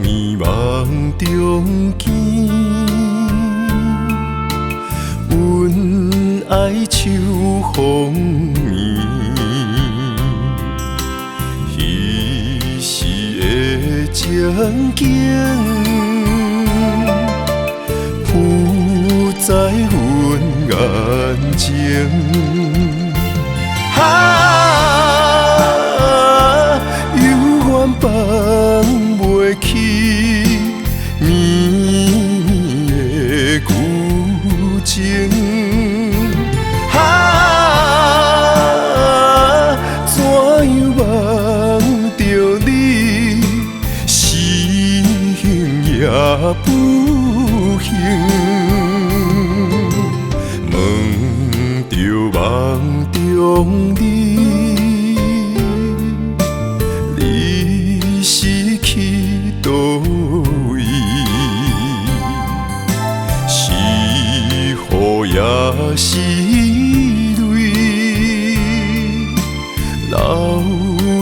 迷梦中见，阮爱秋风眠，彼时的情景，浮在阮眼前。永远放袂起绵的旧情，怎样忘着你，心也不幸，问着梦中你。倒位，是雨也是泪，留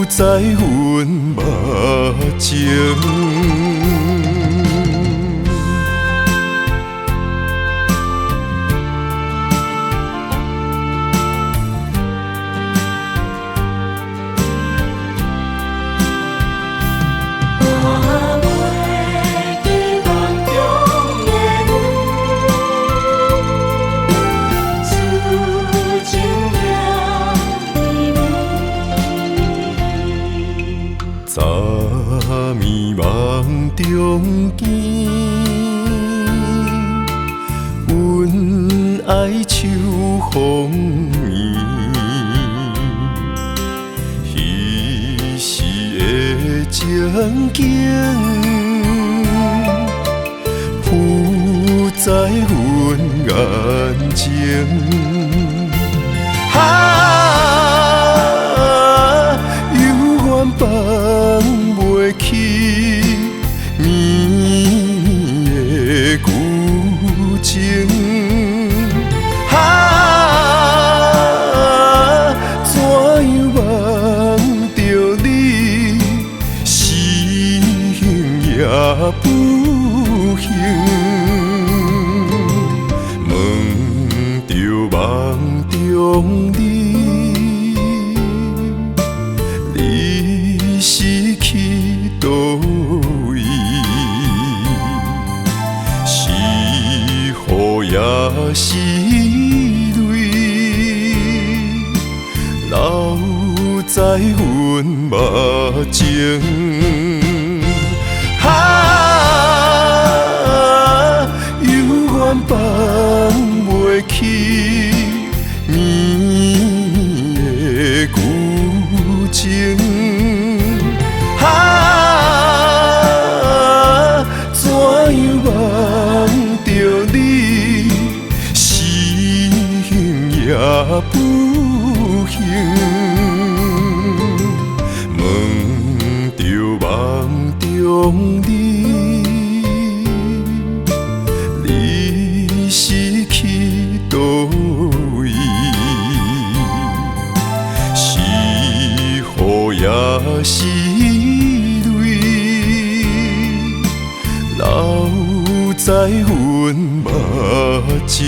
在阮目前。早迷梦中见，阮爱秋风眠，彼时的情景，浮在阮眼前。放袂起绵的旧情，怎样忘着你，心也不幸，问着梦中你。是去倒位，是雨也是泪，留在阮目前。永远放袂起绵的旧情。怎样忘着你，心也不幸，问着梦中你，你是去倒位，是雨也是留在阮目前。